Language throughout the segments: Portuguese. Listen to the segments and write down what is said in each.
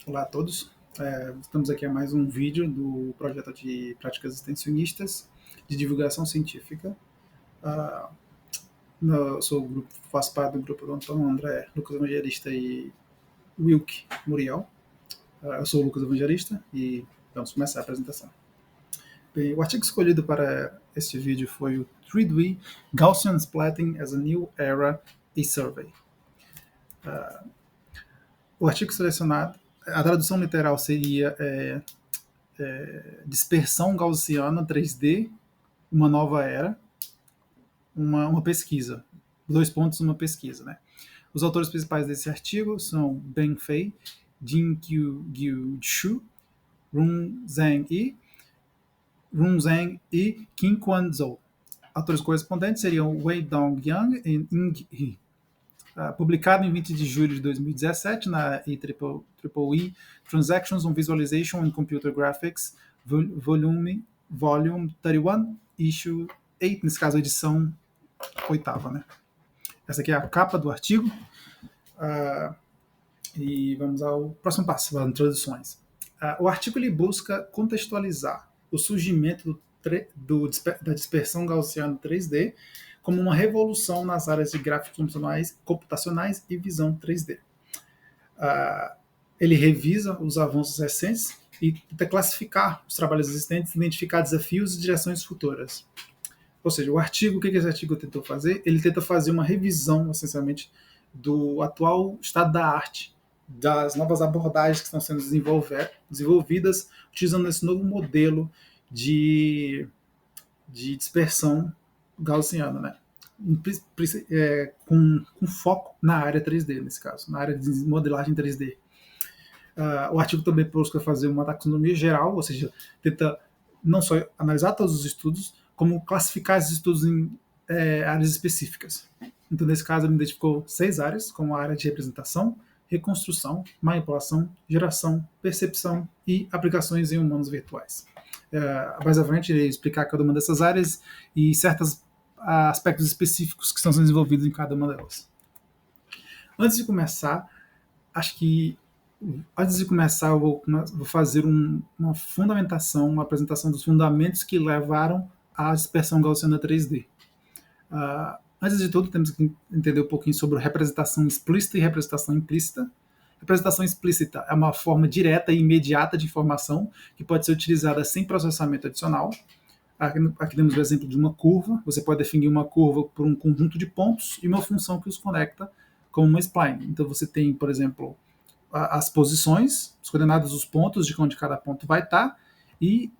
Olá a todos. Estamos aqui a mais um vídeo do projeto de práticas extensionistas de divulgação científica. Faço parte do grupo do Antônio, André, Lucas Evangelista e Wilk Muriel. Eu sou o Lucas Evangelista e vamos começar a apresentação. Bem, o artigo escolhido para este vídeo foi o 3D Gaussian Splatting as a New Era e-Survey. O artigo selecionado, a tradução literal seria dispersão gaussiana 3D, uma nova era, uma pesquisa. 2 pontos, uma pesquisa. Né? Os autores principais desse artigo são Ben Fei, Jin-Q Xu, Run Zhang e Qin-Quan Zhou. Autores correspondentes seriam Wei Dong Yang e Ying He. Publicado em 20 de julho de 2017 na IEEE Transactions on Visualization and Computer Graphics, Volume 31, Issue 8, nesse caso a edição 8ª. Né? Essa aqui é a capa do artigo. E vamos ao próximo passo, as introduções. O artigo ele busca contextualizar o surgimento da dispersão gaussiana 3D como uma revolução nas áreas de gráficos computacionais e visão 3D. Ele revisa os avanços recentes e tenta classificar os trabalhos existentes, identificar desafios e direções futuras. Ou seja, o artigo, o que esse artigo tentou fazer? Ele tenta fazer uma revisão, essencialmente, do atual estado da arte, das novas abordagens que estão sendo desenvolvidas utilizando esse novo modelo de dispersão gaussiana, né? Com foco na área 3D, nesse caso, na área de modelagem 3D. O artigo também busca fazer uma taxonomia geral, ou seja, tenta não só analisar todos os estudos, como classificar esses estudos em áreas específicas. Então, nesse caso, ele identificou 6 áreas, como a área de representação, reconstrução, manipulação, geração, percepção e aplicações em humanos virtuais. Mais à frente, ele explicar cada uma dessas áreas e certos aspectos específicos que estão sendo desenvolvidos em cada uma delas. Antes de começar, eu vou fazer uma fundamentação, uma apresentação dos fundamentos que levaram à dispersão gaussiana 3D. Antes de tudo, temos que entender um pouquinho sobre representação explícita e representação implícita. Representação explícita é uma forma direta e imediata de informação que pode ser utilizada sem processamento adicional. Aqui temos o exemplo de uma curva. Você pode definir uma curva por um conjunto de pontos e uma função que os conecta como uma spline. Então você tem, por exemplo, as posições, as coordenadas dos pontos, de onde cada ponto vai estar, e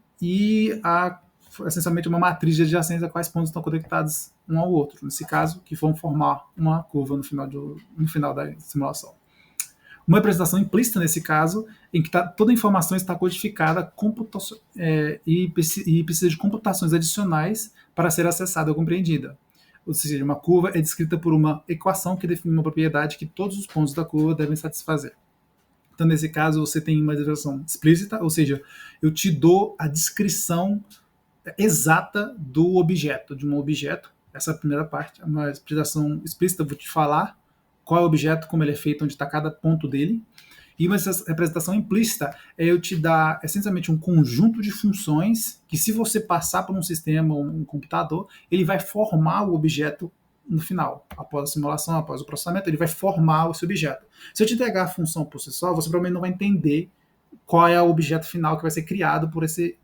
essencialmente uma matriz de adjacência a quais pontos estão conectados um ao outro, nesse caso, que vão formar uma curva no final da simulação. Uma representação implícita, nesse caso, em que toda a informação está codificada e precisa de computações adicionais para ser acessada ou compreendida. Ou seja, uma curva é descrita por uma equação que define uma propriedade que todos os pontos da curva devem satisfazer. Então, nesse caso, você tem uma representação explícita, ou seja, eu te dou a descrição exata do objeto, de um objeto. Essa é a primeira parte. Uma representação explícita, eu vou te falar qual é o objeto, como ele é feito, onde está cada ponto dele. E uma representação implícita é eu te dar, essencialmente, um conjunto de funções que, se você passar por um sistema ou um computador, ele vai formar o objeto no final. Após a simulação, após o processamento, ele vai formar esse objeto. Se eu te entregar a função por si só, você provavelmente não vai entender qual é o objeto final que vai ser criado por esse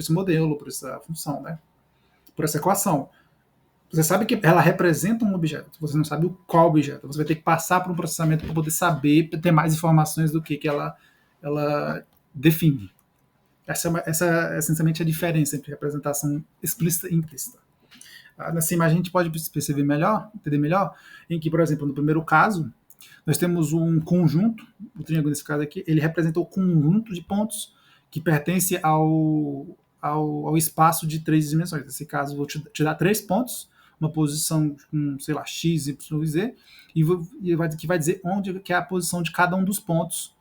modelo, por essa função, né? Por essa equação. Você sabe que ela representa um objeto, você não sabe qual objeto. Você vai ter que passar por um processamento para poder saber, ter mais informações do que ela define. Essa é essencialmente a diferença entre representação explícita e implícita. Nessa imagem a gente pode perceber melhor, entender melhor, em que, por exemplo, no primeiro caso, nós temos um conjunto, o triângulo nesse caso aqui, ele representa o conjunto de pontos que pertence ao espaço de 3 dimensões. Nesse caso, vou te dar 3 pontos, uma posição com, sei lá, x, y e z, que vai dizer onde que é a posição de cada um dos pontos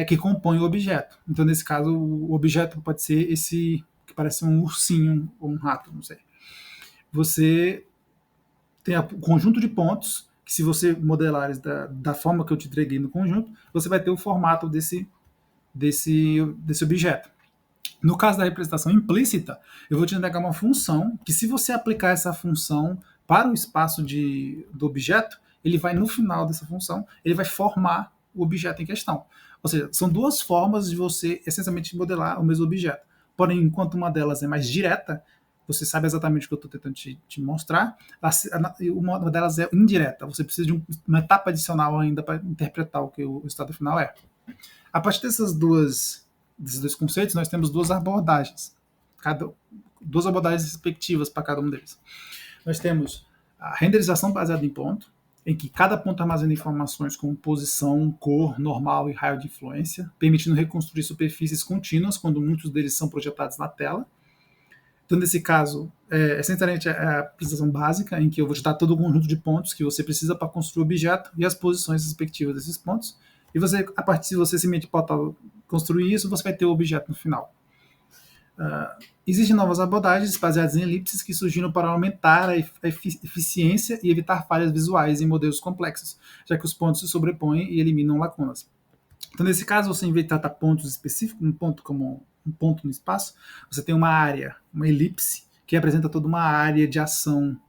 que compõem o objeto. Então, nesse caso, o objeto pode ser esse, que parece um ursinho ou um rato, não sei. Você tem o conjunto de pontos, que se você modelar da forma que eu te entreguei no conjunto, você vai ter o formato desse desse objeto. No caso da representação implícita, eu vou te entregar uma função que, se você aplicar essa função para o espaço do objeto, ele vai, no final dessa função, ele vai formar o objeto em questão. Ou seja, são duas formas de você, essencialmente, modelar o mesmo objeto. Porém, enquanto uma delas é mais direta, você sabe exatamente o que eu estou tentando te mostrar, uma delas é indireta. Você precisa de uma etapa adicional ainda para interpretar o que o resultado final é. A partir desses dois conceitos, nós temos duas abordagens respectivas para cada um deles. Nós temos a renderização baseada em ponto, em que cada ponto armazena informações como posição, cor, normal e raio de influência, permitindo reconstruir superfícies contínuas quando muitos deles são projetados na tela. Então, nesse caso, essencialmente é a apresentação básica, em que eu vou te dar todo o conjunto de pontos que você precisa para construir o objeto e as posições respectivas desses pontos. E você, a partir de você simplesmente construir isso, você vai ter o objeto no final. Existem novas abordagens baseadas em elipses que surgiram para aumentar a eficiência e evitar falhas visuais em modelos complexos, já que os pontos se sobrepõem e eliminam lacunas. Então, nesse caso, você, em vez de tratar pontos específicos, um ponto como um ponto no espaço, você tem uma área, uma elipse, que representa toda uma área de ação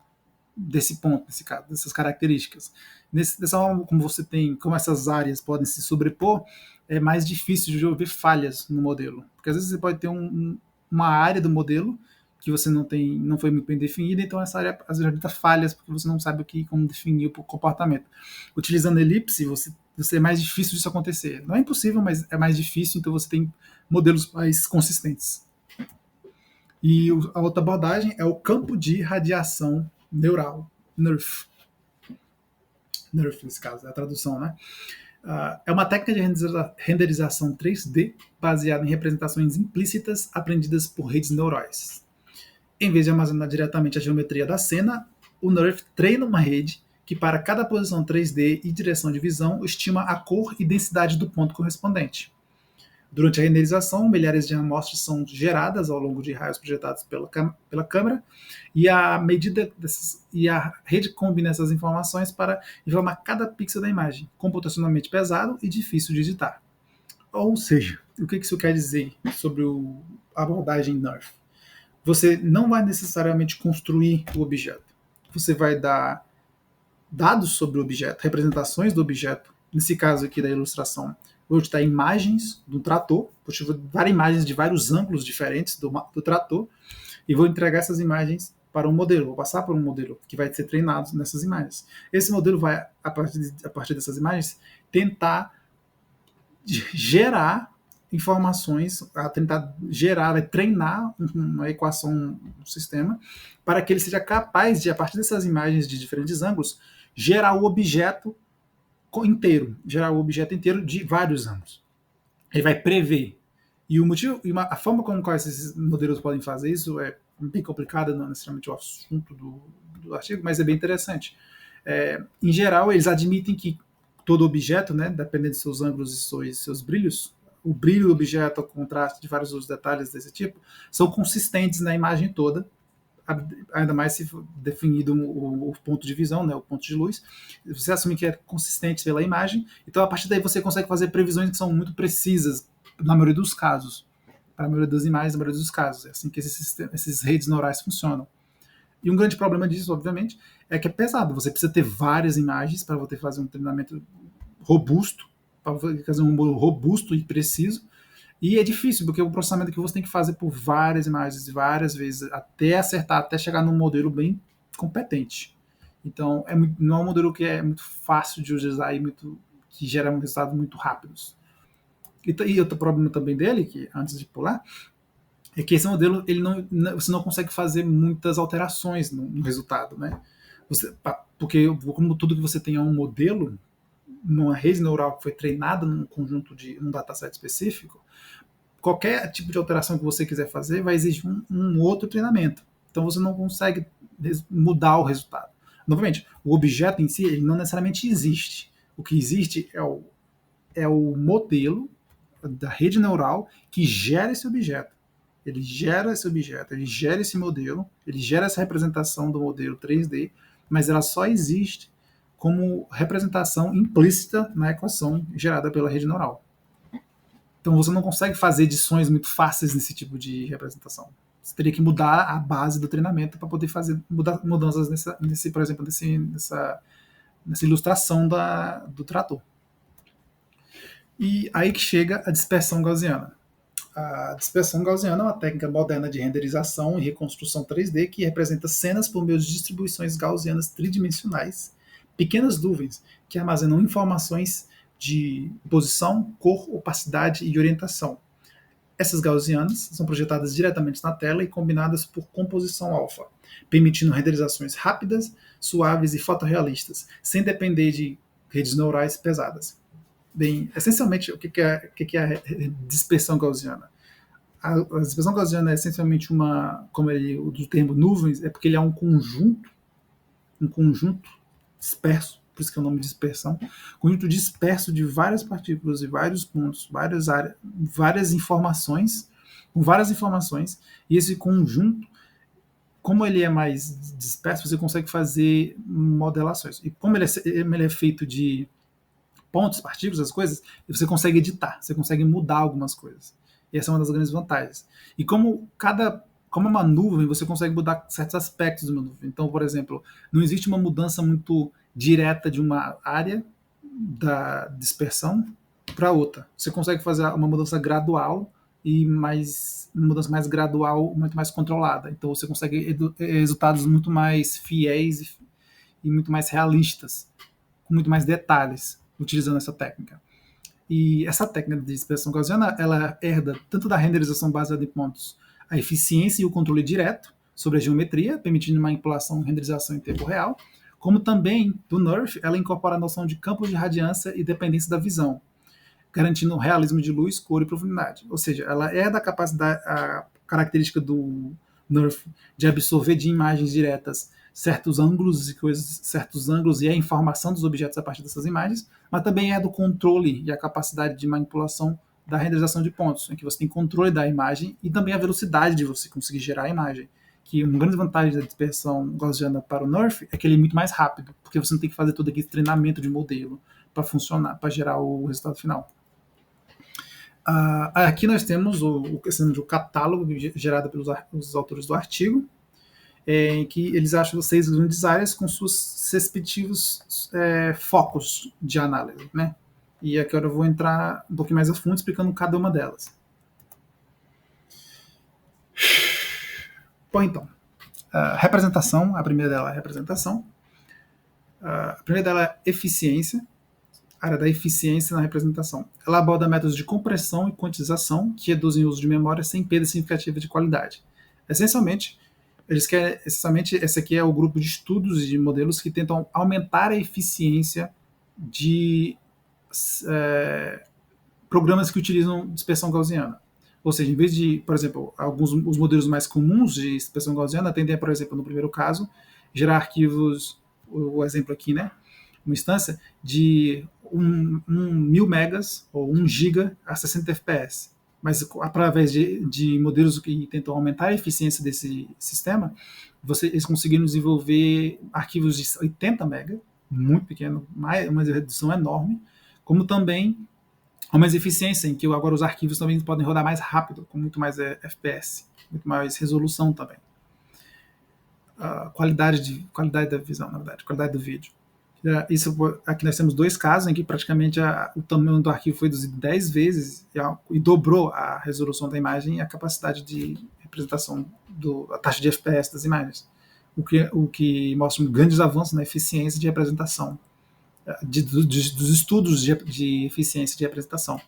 desse ponto, nesse caso, dessas características. Dessa forma, como essas áreas podem se sobrepor, é mais difícil de ver falhas no modelo. Porque às vezes você pode ter uma área do modelo que você não foi muito bem definida, então essa área às vezes dá falhas porque você não sabe como definir o comportamento. Utilizando elipse, você é mais difícil disso acontecer. Não é impossível, mas é mais difícil, então você tem modelos mais consistentes. E a outra abordagem é o campo de radiação neural, NERF. NERF, nesse caso, é a tradução, né? É uma técnica de renderização 3D baseada em representações implícitas aprendidas por redes neurais. Em vez de armazenar diretamente a geometria da cena, o NERF treina uma rede que, para cada posição 3D e direção de visão, estima a cor e densidade do ponto correspondente. Durante a renderização, milhares de amostras são geradas ao longo de raios projetados pela câmera e a rede combina essas informações para informar cada pixel da imagem, computacionalmente pesado e difícil de editar. Ou seja, o que isso quer dizer sobre a abordagem NERF? Você não vai necessariamente construir o objeto. Você vai dar dados sobre o objeto, representações do objeto. Nesse caso aqui da ilustração, vou te dar imagens do trator, vou te dar imagens de vários ângulos diferentes do trator e vou entregar essas imagens para um modelo, vou passar para um modelo que vai ser treinado nessas imagens. Esse modelo vai, a partir dessas imagens, tentar gerar informações, vai treinar uma equação, um sistema, para que ele seja capaz de, a partir dessas imagens de diferentes ângulos, gerar o objeto inteiro de vários ângulos. Ele vai prever. E o motivo, a forma como esses modelos podem fazer isso é bem complicada, não é necessariamente o assunto do artigo, mas é bem interessante. Em geral, eles admitem que todo objeto, né, dependendo de seus ângulos e seus brilhos, o brilho do objeto, o contraste de vários outros detalhes desse tipo, são consistentes na imagem toda, ainda mais se for definido o ponto de visão, né, o ponto de luz, você assume que é consistente pela imagem, então a partir daí você consegue fazer previsões que são muito precisas, na maioria dos casos, para a maioria das imagens, na maioria dos casos. É assim que esses redes neurais funcionam. E um grande problema disso, obviamente, é que é pesado. Você precisa ter várias imagens para você fazer um treinamento robusto, para fazer um modelo robusto e preciso. E é difícil, porque é um processamento que você tem que fazer por várias imagens, várias vezes, até acertar, até chegar num modelo bem competente. Então, não é um modelo que é muito fácil de utilizar e que gera um resultado muito rápidos. E outro problema também dele, que antes de pular, é que esse modelo você não consegue fazer muitas alterações no resultado, né? Porque como tudo que você tem é um modelo, numa rede neural que foi treinada num conjunto num dataset específico, qualquer tipo de alteração que você quiser fazer vai exigir um outro treinamento. Então você não consegue mudar o resultado. Novamente, o objeto em si ele não necessariamente existe. O que existe é o modelo da rede neural que gera esse objeto. Ele gera esse objeto, ele gera esse modelo, ele gera essa representação do modelo 3D, mas ela só existe como representação implícita na equação gerada pela rede neural. Então você não consegue fazer edições muito fáceis nesse tipo de representação. Você teria que mudar a base do treinamento para poder fazer mudanças por exemplo, nessa ilustração do trator. E aí que chega a dispersão gaussiana. A dispersão gaussiana é uma técnica moderna de renderização e reconstrução 3D que representa cenas por meio de distribuições gaussianas tridimensionais, pequenas nuvens que armazenam informações de posição, cor, opacidade e orientação. Essas gaussianas são projetadas diretamente na tela e combinadas por composição alfa, permitindo renderizações rápidas, suaves e fotorrealistas, sem depender de redes neurais pesadas. Bem, essencialmente, o que é a dispersão gaussiana? A dispersão gaussiana é essencialmente como o termo nuvens, é porque ele é um conjunto disperso, por isso que é o nome de dispersão, conjunto disperso de várias partículas e vários pontos, várias áreas, várias informações, e esse conjunto, como ele é mais disperso, você consegue fazer modelações. E como ele é feito de pontos, partículas, as coisas, você consegue editar, você consegue mudar algumas coisas. E essa é uma das grandes vantagens. E como é uma nuvem, você consegue mudar certos aspectos de uma nuvem. Então, por exemplo, não existe uma mudança muito direta de uma área da dispersão para outra. Você consegue fazer uma mudança gradual e uma mudança mais gradual, muito mais controlada. Então, você consegue resultados muito mais fiéis e muito mais realistas, com muito mais detalhes, utilizando essa técnica. E essa técnica de dispersão gaussiana, ela herda tanto da renderização baseada em pontos a eficiência e o controle direto sobre a geometria, permitindo manipulação e renderização em tempo real, como também do NeRF, ela incorpora a noção de campos de radiância e dependência da visão, garantindo o realismo de luz, cor e profundidade. Ou seja, ela herda a característica do NeRF de absorver de imagens diretas certos ângulos e a informação dos objetos a partir dessas imagens, mas também é do controle e a capacidade de manipulação da renderização de pontos, em que você tem controle da imagem e também a velocidade de você conseguir gerar a imagem. Que uma grande vantagem da dispersão gaussiana para o NeRF é que ele é muito mais rápido, porque você não tem que fazer todo aquele treinamento de modelo para funcionar, para gerar o resultado final. Aqui nós temos o catálogo gerado pelos autores do artigo, em que eles acham 6 grandes áreas com seus respectivos focos de análise, né? E aqui eu vou entrar um pouquinho mais a fundo explicando cada uma delas. Bom, então, representação, a primeira dela é representação. A primeira dela é eficiência, a área da eficiência na representação. Ela aborda métodos de compressão e quantização que reduzem o uso de memória sem perda significativa de qualidade. Essencialmente, esse aqui é o grupo de estudos e de modelos que tentam aumentar a eficiência de programas que utilizam dispersão gaussiana. Ou seja, em vez de, por exemplo, os modelos mais comuns de dispersão gaussiana tendem, por exemplo, no primeiro caso, gerar arquivos, o exemplo aqui, né, uma instância de 1000 megas ou 1 giga a 60 fps. Mas através de modelos que tentam aumentar a eficiência desse sistema, eles conseguiram desenvolver arquivos de 80 MB, muito pequeno, uma redução enorme, como também uma mais eficiência, em que agora os arquivos também podem rodar mais rápido, com muito mais FPS, muito mais resolução também. Qualidade da visão, na verdade, qualidade do vídeo. Aqui nós temos 2 casos em que praticamente o tamanho do arquivo foi reduzido 10 vezes e dobrou a resolução da imagem e a capacidade de representação, a taxa de FPS das imagens, o que mostra um grande avanço na eficiência de representação, dos estudos de eficiência de representação.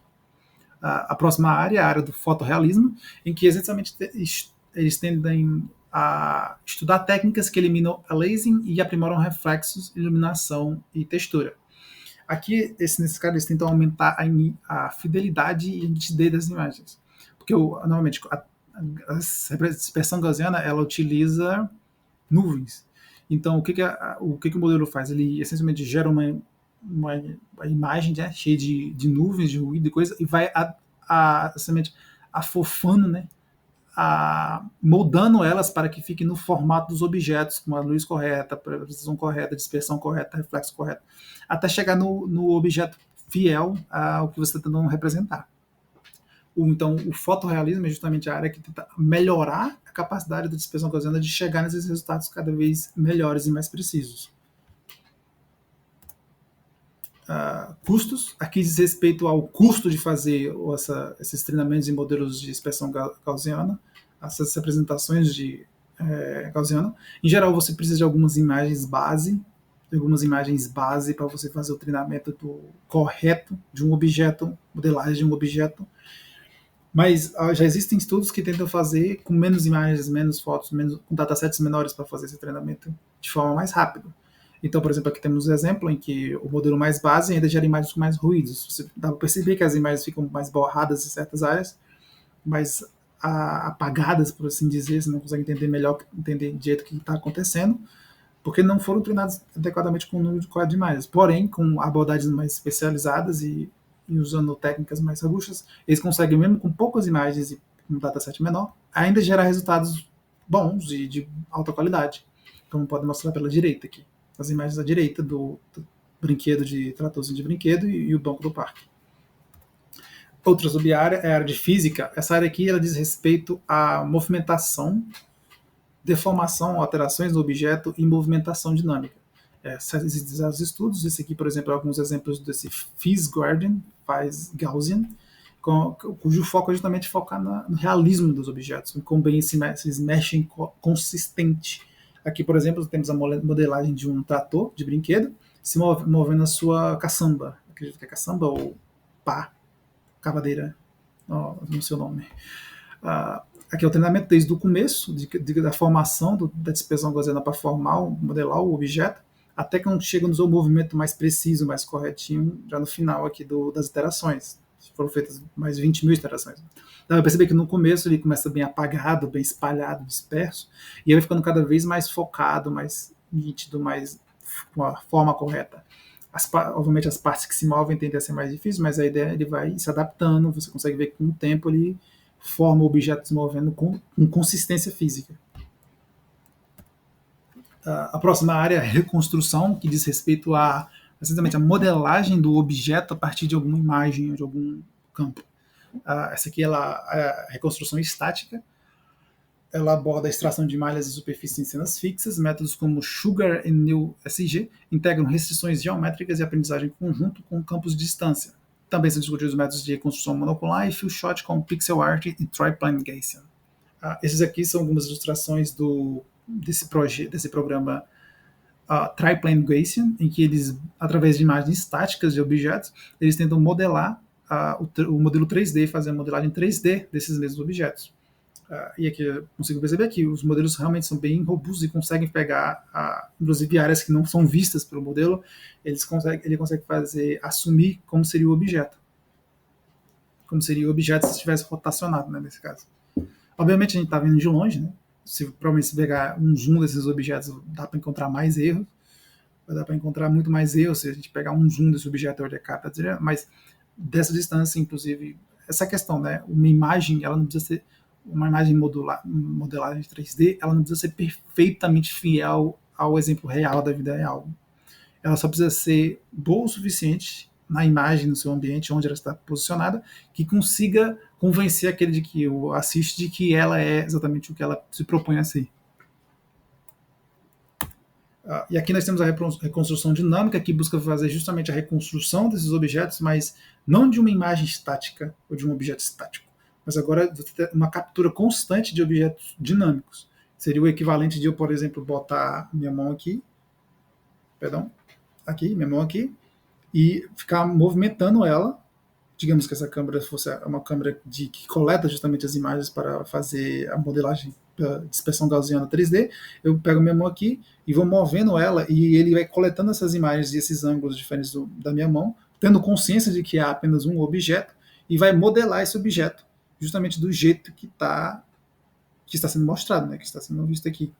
A próxima área é a área do fotorrealismo, em que essencialmente eles tendem a estudar técnicas que eliminam aliasing e aprimoram reflexos, iluminação e textura. Aqui, nesse caso, eles tentam aumentar a fidelidade e a nitidez das imagens. Porque, normalmente, a dispersão gaussiana, ela utiliza nuvens. Então, o que o modelo faz? Ele, essencialmente, gera uma imagem, né, cheia de nuvens, de ruído e coisa, e vai essencialmente afofando, né, moldando elas para que fiquem no formato dos objetos, com a luz correta, precisão correta, dispersão correta, reflexo correto, até chegar no objeto fiel ao que você está tentando representar. Então, o fotorrealismo é justamente a área que tenta melhorar a capacidade da dispersão gaussiana de chegar nesses resultados cada vez melhores e mais precisos. Custos, aqui diz respeito ao custo de fazer esses treinamentos em modelos de dispersão gaussiana, essas representações de gaussiana. Em geral, você precisa de algumas imagens base para você fazer o treinamento correto de um objeto, modelagem de um objeto. Mas já existem estudos que tentam fazer com menos imagens, menos fotos, com datasets menores para fazer esse treinamento de forma mais rápida. Então, por exemplo, aqui temos um exemplo em que o modelo mais base ainda gera imagens com mais ruídos. Você dá para perceber que as imagens ficam mais borradas em certas áreas, mais apagadas, por assim dizer, você não consegue entender de jeito o que está acontecendo, porque não foram treinados adequadamente com o número de de imagens. Porém, com abordagens mais especializadas e usando técnicas mais robustas, eles conseguem, mesmo com poucas imagens e um dataset menor, ainda gerar resultados bons e de alta qualidade, como pode mostrar pela direita aqui. As imagens à direita do brinquedo de tratorzinho de brinquedo e o banco do parque. Outra sub-área é a área de física. Essa área aqui ela diz respeito à movimentação, deformação, alterações do objeto e movimentação dinâmica. Existem os estudos, esse aqui, por exemplo, é alguns exemplos desse Phys Gaussian, cujo foco é justamente focar no realismo dos objetos, em como bem eles mexem consistente. Aqui, por exemplo, temos a modelagem de um trator de brinquedo se movendo na sua caçamba. Acredito que é caçamba ou pá, cavadeira, não sei o nome. Aqui é o treinamento desde o começo, da formação da dispersão gaussiana para modelar o objeto, até que chega no seu movimento mais preciso, mais corretinho, já no final aqui das iterações. Foram feitas mais de 20 mil iterações. Dá para perceber que no começo ele começa bem apagado, bem espalhado, disperso, e ele vai ficando cada vez mais focado, mais nítido, mais com a forma correta. Obviamente as partes que se movem tendem a ser mais difíceis, mas a ideia é ele vai se adaptando, você consegue ver que com o tempo ele forma o objeto se movendo com consistência física. A próxima área é a reconstrução, que diz respeito essencialmente a modelagem do objeto a partir de alguma imagem ou de algum campo. Essa aqui é a reconstrução estática. Ela aborda a extração de malhas de superfície em cenas fixas. Métodos como Sugar e NeoSG integram restrições geométricas e aprendizagem conjunto com campos de distância. Também são discutidos métodos de reconstrução monocular e few shot com pixel art e triplane Gaussian. Esses aqui são algumas ilustrações desse programa triplane Gaussian, em que eles, através de imagens estáticas de objetos, eles tentam modelar o modelo 3D, fazer a modelagem 3D desses mesmos objetos. E aqui eu consigo perceber que os modelos realmente são bem robustos e conseguem pegar, inclusive, áreas que não são vistas pelo modelo, ele consegue assumir como seria o objeto. Como seria o objeto se estivesse rotacionado, né, nesse caso. Obviamente a gente está vendo de longe, né? Provavelmente se pegar um zoom desses objetos, dá para encontrar mais erros. Vai dar para encontrar muito mais erros se a gente pegar um zoom desse objeto e olhar, mas dessa distância, inclusive, essa questão, né? Uma imagem, ela não precisa ser uma imagem modelagem de 3D, ela não precisa ser perfeitamente fiel ao exemplo real da vida real. Ela só precisa ser boa o suficiente na imagem, no seu ambiente, onde ela está posicionada, que consiga convencer aquele de que o assiste de que ela é exatamente o que ela se propõe a ser. E aqui nós temos a reconstrução dinâmica, que busca fazer justamente a reconstrução desses objetos, mas não de uma imagem estática ou de um objeto estático, mas agora uma captura constante de objetos dinâmicos. Seria o equivalente de eu, por exemplo, botar minha mão aqui, minha mão aqui, e ficar movimentando ela. Digamos que essa câmera fosse uma câmera que coleta justamente as imagens para fazer a modelagem da dispersão gaussiana 3D. Eu pego minha mão aqui e vou movendo ela, e ele vai coletando essas imagens e esses ângulos diferentes da minha mão, tendo consciência de que há apenas um objeto, e vai modelar esse objeto justamente do jeito que está sendo mostrado, né, que está sendo visto aqui.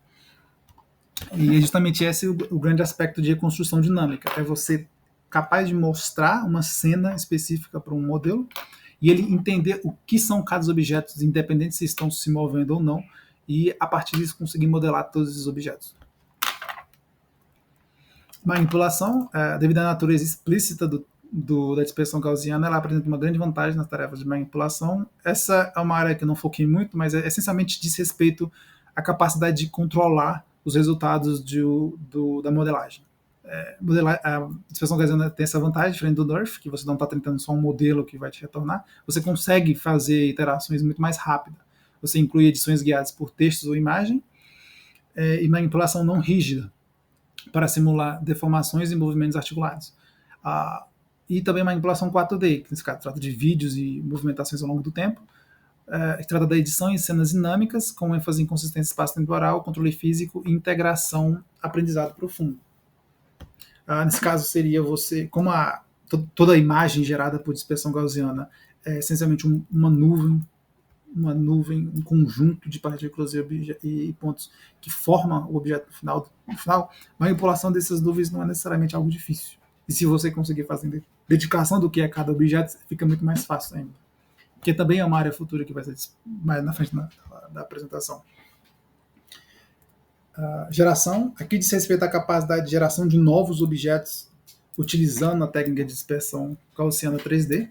E é justamente esse o grande aspecto de reconstrução dinâmica, é você capaz de mostrar uma cena específica para um modelo e ele entender o que são cada objeto, independente se estão se movendo ou não, e a partir disso conseguir modelar todos esses objetos. Manipulação, devido à natureza explícita da dispersão gaussiana, ela apresenta uma grande vantagem nas tarefas de manipulação. Essa é uma área que eu não foquei muito, mas essencialmente diz respeito à capacidade de controlar os resultados da modelagem. A dispersão gaussiana tem essa vantagem, diferente do NeRF, que você não está tentando só um modelo que vai te retornar, você consegue fazer iterações muito mais rápidas. Você inclui edições guiadas por textos ou imagem, e manipulação não rígida, para simular deformações e movimentos articulados. E também manipulação 4D, que nesse caso trata de vídeos e movimentações ao longo do tempo. Trata da edição em cenas dinâmicas, com ênfase em consistência espaço-temporal, controle físico e integração aprendizado profundo. Nesse caso seria você, como toda a imagem gerada por dispersão gaussiana é essencialmente uma nuvem, um conjunto de partículas e pontos que formam o objeto no final, a manipulação dessas nuvens não é necessariamente algo difícil. E se você conseguir fazer dedicação do que é cada objeto, fica muito mais fácil ainda. Que também é uma área futura que vai ser mais na frente da apresentação. Geração, aqui diz respeito à capacidade de geração de novos objetos utilizando a técnica de dispersão gaussiana 3D.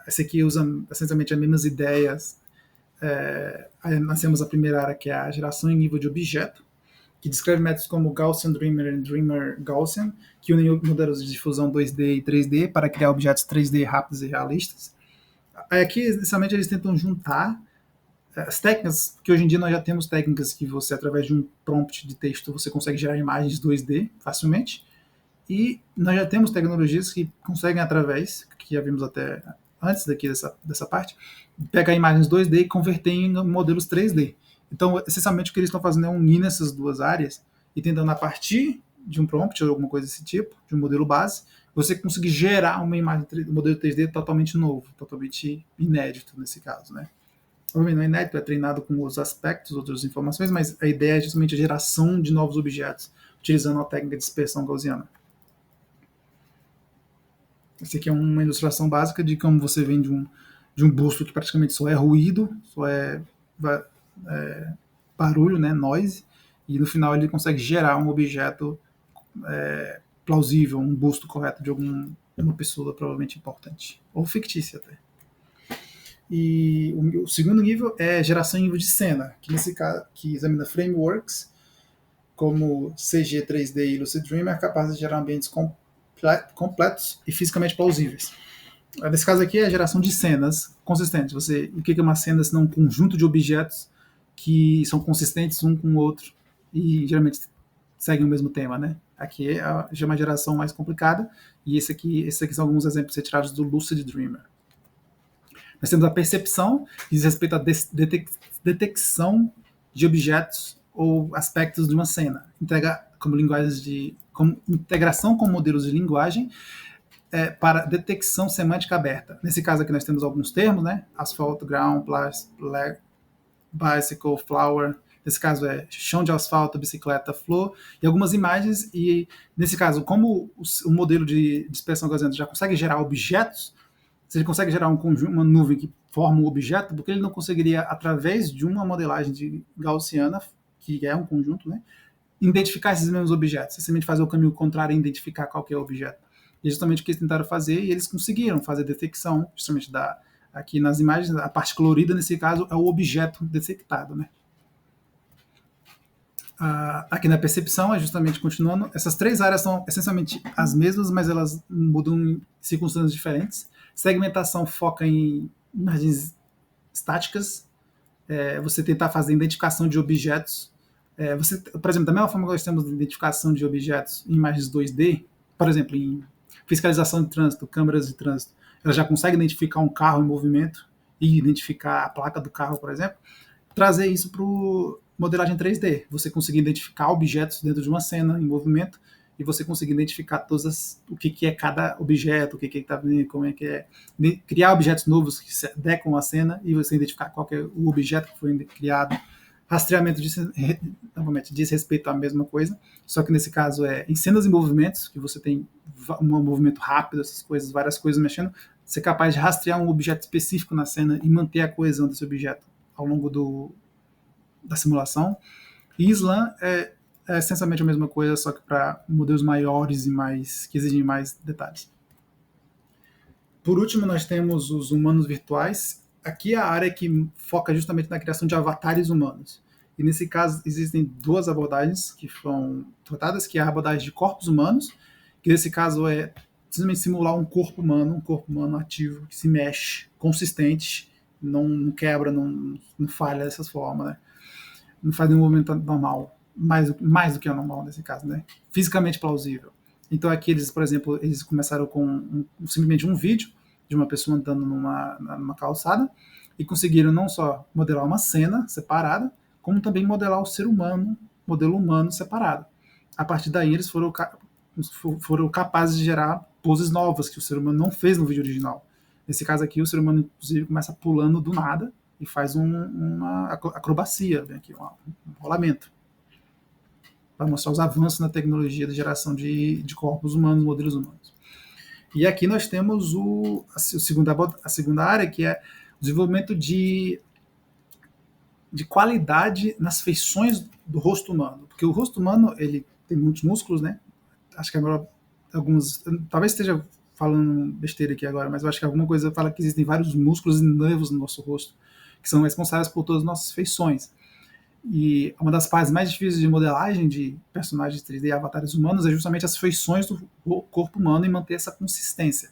Essa aqui usa essencialmente as mesmas ideias. Nós temos a primeira área, que é a geração em nível de objeto, que descreve métodos como Gaussian Dreamer e Dreamer Gaussian, que unem modelos de difusão 2D e 3D para criar objetos 3D rápidos e realistas. Aqui, essencialmente, eles tentam juntar as técnicas, que hoje em dia nós já temos técnicas que você, através de um prompt de texto, você consegue gerar imagens 2D facilmente, e nós já temos tecnologias que conseguem, através, que já vimos até antes daqui dessa parte, pegar imagens 2D e converter em modelos 3D. Então, essencialmente, o que eles estão fazendo é unir nessas duas áreas e tentando, a partir de um prompt ou alguma coisa desse tipo, de um modelo base, você conseguir gerar uma imagem, um modelo 3D totalmente novo, totalmente inédito nesse caso, né? Obviamente não é inédito, é treinado com outros aspectos, outras informações, mas a ideia é justamente a geração de novos objetos, utilizando a técnica de dispersão gaussiana. Essa aqui é uma ilustração básica de como você vem de um busto que praticamente só é ruído, só é barulho, né, noise, e no final ele consegue gerar um objeto plausível, um busto correto de uma pessoa provavelmente importante, ou fictícia até. E o segundo nível é geração em nível de cena, que nesse caso que examina frameworks como CG, 3D e Lucid Dream, é capaz de gerar ambientes completos e fisicamente plausíveis. Nesse caso aqui é a geração de cenas consistentes. O que é uma cena senão um conjunto de objetos que são consistentes um com o outro e geralmente seguem o mesmo tema, né? Aqui já é uma geração mais complicada, e esses aqui são alguns exemplos retirados do Lucid Dreamer. Nós temos a percepção, que diz respeito à detecção de objetos ou aspectos de uma cena, como integração com modelos de linguagem para detecção semântica aberta. Nesse caso aqui nós temos alguns termos, né? Asphalt, ground, bicycle, flower. Nesse caso é chão de asfalto, bicicleta, flor, e algumas imagens. E nesse caso, como o modelo de dispersão gaussiana já consegue gerar objetos, se ele consegue gerar uma nuvem que forma um objeto, porque ele não conseguiria, através de uma modelagem gaussiana, que é um conjunto, né, identificar esses mesmos objetos, simplesmente fazer o caminho contrário e identificar qual que é o objeto. E justamente o que eles tentaram fazer, e eles conseguiram fazer detecção, justamente aqui nas imagens, a parte colorida, nesse caso, é o objeto detectado, né. Aqui na percepção, é justamente continuando, essas três áreas são essencialmente as mesmas, mas elas mudam em circunstâncias diferentes. Segmentação foca em imagens estáticas, você tentar fazer identificação de objetos. Por exemplo, da mesma forma que nós temos identificação de objetos em imagens 2D, por exemplo, em fiscalização de trânsito, câmeras de trânsito, ela já consegue identificar um carro em movimento e identificar a placa do carro, por exemplo. Trazer isso para modelagem 3D, você conseguir identificar objetos dentro de uma cena em movimento e você conseguir identificar o que é cada objeto, o que está vindo, como é que é, criar objetos novos que se adequam à cena e você identificar qual é o objeto que foi criado. Rastreamento novamente diz respeito à mesma coisa, só que nesse caso é em cenas e movimentos, que você tem um movimento rápido, essas coisas, várias coisas mexendo, ser capaz de rastrear um objeto específico na cena e manter a coesão desse objeto ao longo da simulação. E SLAM é essencialmente a mesma coisa, só que para modelos maiores e que exigem mais detalhes. Por último, nós temos os humanos virtuais. Aqui é a área que foca justamente na criação de avatares humanos. E nesse caso existem duas abordagens que foram tratadas, que é a abordagem de corpos humanos, que nesse caso é simplesmente simular um corpo humano ativo, que se mexe, consistente, não quebra, não falha dessas formas, né? Não faz nenhum movimento normal, mais do que é normal nesse caso, né? Fisicamente plausível. Então aqui eles, por exemplo, eles começaram com simplesmente um vídeo de uma pessoa andando numa calçada e conseguiram não só modelar uma cena separada, como também modelar o ser humano, modelo humano separado. A partir daí eles foram capazes de gerar poses novas que o ser humano não fez no vídeo original. Nesse caso aqui, o ser humano, inclusive, começa pulando do nada e faz uma acrobacia, né, aqui, um rolamento, para mostrar os avanços na tecnologia de geração de corpos humanos, modelos humanos. E aqui nós temos a segunda área, que é o desenvolvimento de qualidade nas feições do rosto humano. Porque o rosto humano ele tem muitos músculos, né? Acho que agora alguns. Talvez esteja falando besteira aqui agora, mas eu acho que alguma coisa fala que existem vários músculos e nervos no nosso rosto, que são responsáveis por todas as nossas feições. E uma das partes mais difíceis de modelagem de personagens 3D e avatares humanos é justamente as feições do corpo humano e manter essa consistência.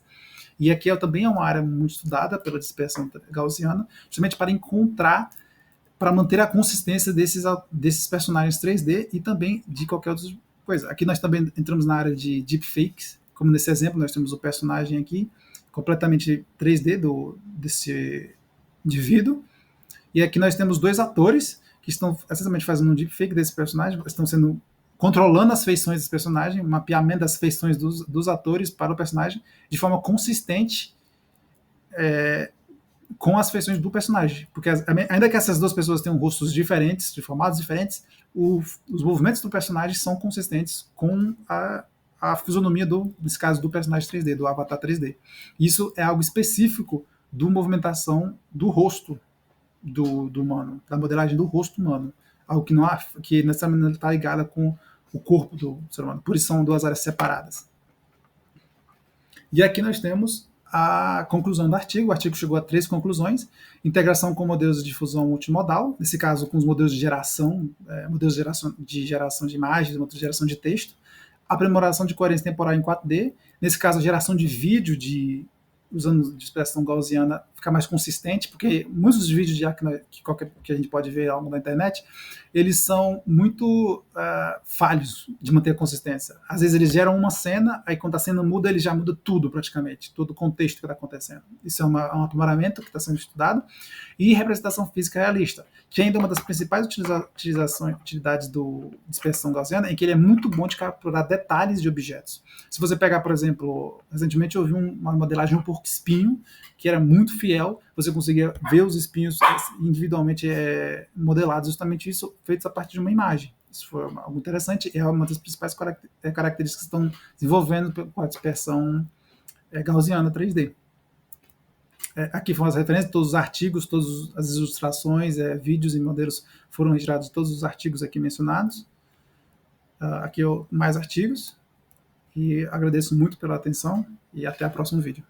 E aqui também é uma área muito estudada pela dispersão gaussiana, justamente para manter a consistência desses personagens 3D e também de qualquer outra coisa. Aqui nós também entramos na área de deepfakes, como nesse exemplo nós temos o personagem aqui, completamente 3D desse indivíduo, e aqui nós temos dois atores que estão essencialmente fazendo um deepfake desse personagem, estão controlando as feições desse personagem, mapeamento das feições dos atores para o personagem de forma consistente com as feições do personagem. Porque ainda que essas duas pessoas tenham rostos diferentes, de formatos diferentes, os movimentos do personagem são consistentes com a fisionomia nesse caso, do personagem 3D, do avatar 3D. Isso é algo específico da movimentação do rosto do humano, da modelagem do rosto humano, algo que necessariamente está ligada com o corpo do ser humano. Por isso são duas áreas separadas. E aqui nós temos a conclusão do artigo. O artigo chegou a 3 conclusões: integração com modelos de difusão multimodal, nesse caso com os modelos de geração, de imagens, modelos de geração de texto, aprimoração de coerência temporal em 4D, nesse caso a geração de vídeo usando dispersão gaussiana ficar mais consistente, porque muitos dos vídeos que a gente pode ver ao longo da internet, eles são muito falhos de manter a consistência. Às vezes eles geram uma cena, aí quando a cena muda, ele já muda tudo praticamente, todo o contexto que está acontecendo. Isso é um aprimoramento que está sendo estudado. E representação física realista, que ainda é uma das principais utilidades do dispersão gaussiana, em que ele é muito bom de capturar detalhes de objetos. Se você pegar, por exemplo, recentemente eu vi uma modelagem de um porco-espinho, que era muito fiel, você conseguia ver os espinhos individualmente modelados, justamente isso, feitos a partir de uma imagem. Isso foi algo interessante, é uma das principais características que estão desenvolvendo com a dispersão gaussiana 3D. Aqui foram as referências, todos os artigos, todas as ilustrações, vídeos e modelos foram retirados de todos os artigos aqui mencionados. Aqui mais artigos. E agradeço muito pela atenção e até o próximo vídeo.